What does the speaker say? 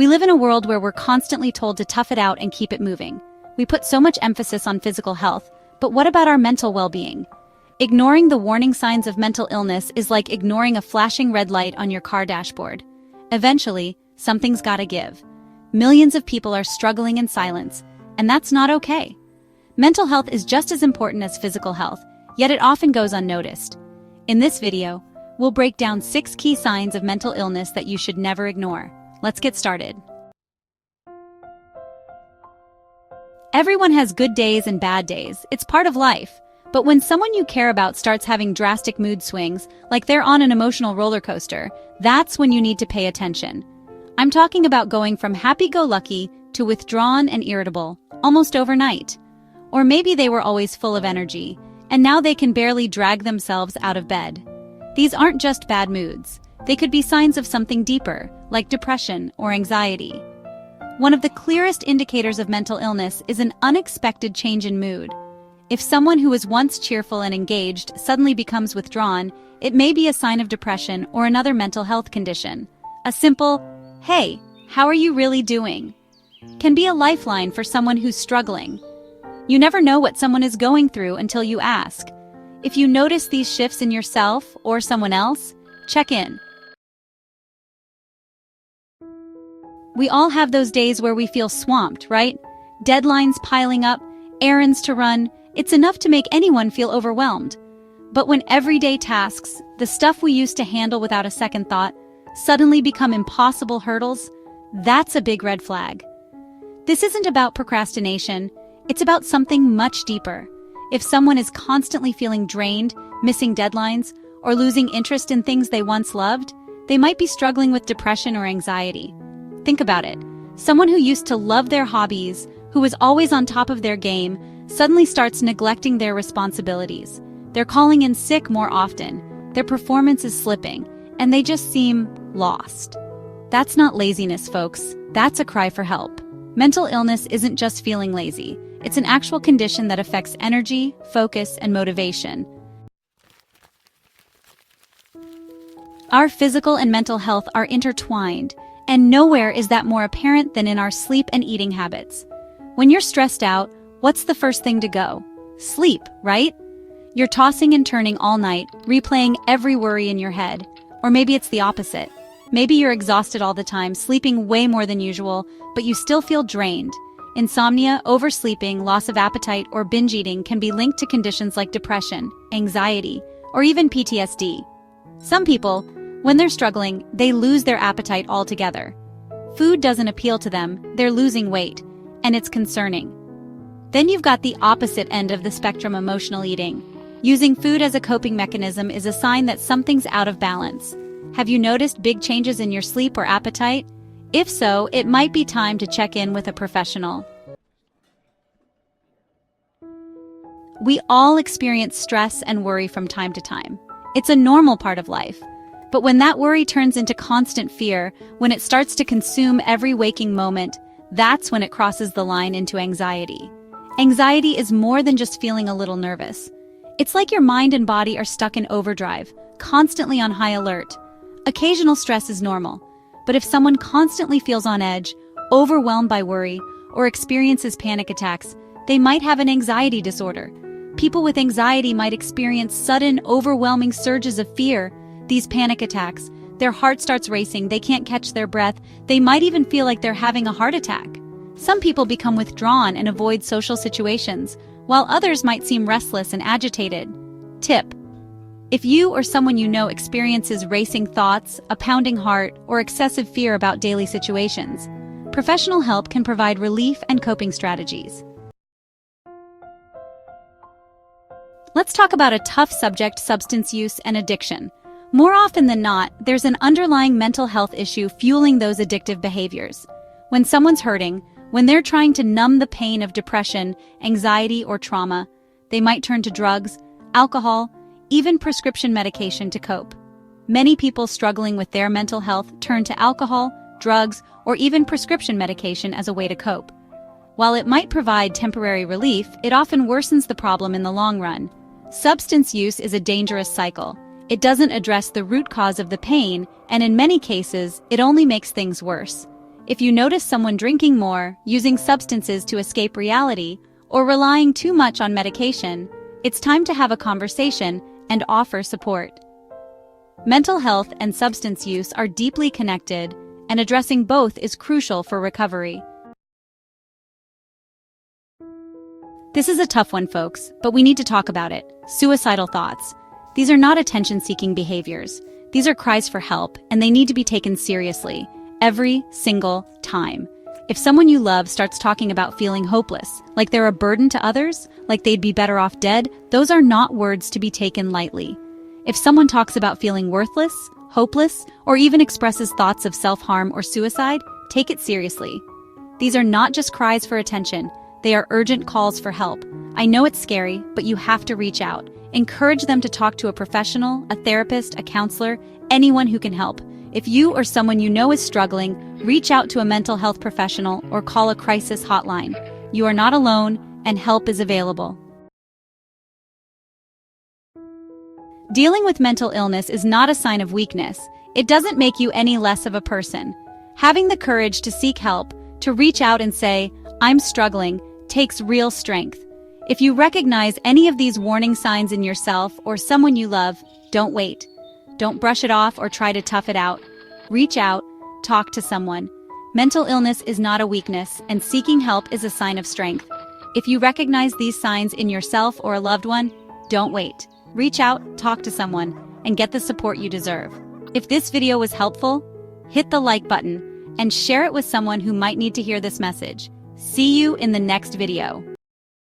We live in a world where we're constantly told to tough it out and keep it moving. We put so much emphasis on physical health, but what about our mental well-being? Ignoring the warning signs of mental illness is like ignoring a flashing red light on your car dashboard. Eventually, something's gotta give. Millions of people are struggling in silence, and that's not okay. Mental health is just as important as physical health, yet it often goes unnoticed. In this video, we'll break down 6 key signs of mental illness that you should never ignore. Let's get started. Everyone has good days and bad days. It's part of life. But when someone you care about starts having drastic mood swings, like they're on an emotional roller coaster, that's when you need to pay attention. I'm talking about going from happy-go-lucky to withdrawn and irritable, almost overnight. Or maybe they were always full of energy, and now they can barely drag themselves out of bed. These aren't just bad moods. They could be signs of something deeper, like depression or anxiety. One of the clearest indicators of mental illness is an unexpected change in mood. If someone who was once cheerful and engaged suddenly becomes withdrawn, it may be a sign of depression or another mental health condition. A simple, "Hey, how are you really doing?" can be a lifeline for someone who's struggling. You never know what someone is going through until you ask. If you notice these shifts in yourself or someone else, check in. We all have those days where we feel swamped, right? Deadlines piling up, errands to run. It's enough to make anyone feel overwhelmed. But when everyday tasks, the stuff we used to handle without a second thought, suddenly become impossible hurdles, that's a big red flag. This isn't about procrastination, it's about something much deeper. If someone is constantly feeling drained, missing deadlines, or losing interest in things they once loved, they might be struggling with depression or anxiety. Think about it. Someone who used to love their hobbies, who was always on top of their game, suddenly starts neglecting their responsibilities. They're calling in sick more often, their performance is slipping, and they just seem lost. That's not laziness, folks. That's a cry for help. Mental illness isn't just feeling lazy. It's an actual condition that affects energy, focus, and motivation. Our physical and mental health are intertwined, and nowhere is that more apparent than in our sleep and eating habits. When you're stressed out, what's the first thing to go? Sleep, right? You're tossing and turning all night, replaying every worry in your head. Or maybe it's the opposite. Maybe you're exhausted all the time, sleeping way more than usual, but you still feel drained. Insomnia, oversleeping, loss of appetite, or binge eating can be linked to conditions like depression, anxiety, or even PTSD. Some people, when they're struggling, they lose their appetite altogether. Food doesn't appeal to them, they're losing weight, and it's concerning. Then you've got the opposite end of the spectrum, emotional eating. Using food as a coping mechanism is a sign that something's out of balance. Have you noticed big changes in your sleep or appetite? If so, it might be time to check in with a professional. We all experience stress and worry from time to time. It's a normal part of life. But when that worry turns into constant fear, when it starts to consume every waking moment, that's when it crosses the line into anxiety. Anxiety is more than just feeling a little nervous. It's like your mind and body are stuck in overdrive, constantly on high alert. Occasional stress is normal, but if someone constantly feels on edge, overwhelmed by worry, or experiences panic attacks, they might have an anxiety disorder. People with anxiety might experience sudden, overwhelming surges of fear. These panic attacks, their heart starts racing, they can't catch their breath, they might even feel like they're having a heart attack. Some people become withdrawn and avoid social situations, while others might seem restless and agitated. Tip: if you or someone you know experiences racing thoughts, a pounding heart, or excessive fear about daily situations, professional help can provide relief and coping strategies. Let's talk about a tough subject: substance use and addiction. More often than not, there's an underlying mental health issue fueling those addictive behaviors. When someone's hurting, when they're trying to numb the pain of depression, anxiety, or trauma, they might turn to drugs, alcohol, even prescription medication to cope. Many people struggling with their mental health turn to alcohol, drugs, or even prescription medication as a way to cope. While it might provide temporary relief, it often worsens the problem in the long run. Substance use is a dangerous cycle. It doesn't address the root cause of the pain, and in many cases, it only makes things worse. If you notice someone drinking more, using substances to escape reality, or relying too much on medication, it's time to have a conversation and offer support. Mental health and substance use are deeply connected, and addressing both is crucial for recovery. This is a tough one, folks, but we need to talk about it. Suicidal thoughts. These are not attention-seeking behaviors. These are cries for help, and they need to be taken seriously, every single time. If someone you love starts talking about feeling hopeless, like they're a burden to others, like they'd be better off dead, those are not words to be taken lightly. If someone talks about feeling worthless, hopeless, or even expresses thoughts of self-harm or suicide, take it seriously. These are not just cries for attention. They are urgent calls for help. I know it's scary, but you have to reach out. Encourage them to talk to a professional, a therapist, a counselor, anyone who can help. If you or someone you know is struggling, reach out to a mental health professional or call a crisis hotline. You are not alone, and help is available. Dealing with mental illness is not a sign of weakness. It doesn't make you any less of a person. Having the courage to seek help, to reach out and say, "I'm struggling," takes real strength. If you recognize any of these warning signs in yourself or someone you love, don't wait. Don't brush it off or try to tough it out. Reach out, talk to someone. Mental illness is not a weakness, and seeking help is a sign of strength. If you recognize these signs in yourself or a loved one, don't wait. Reach out, talk to someone, and get the support you deserve. If this video was helpful, hit the like button and share it with someone who might need to hear this message. See you in the next video.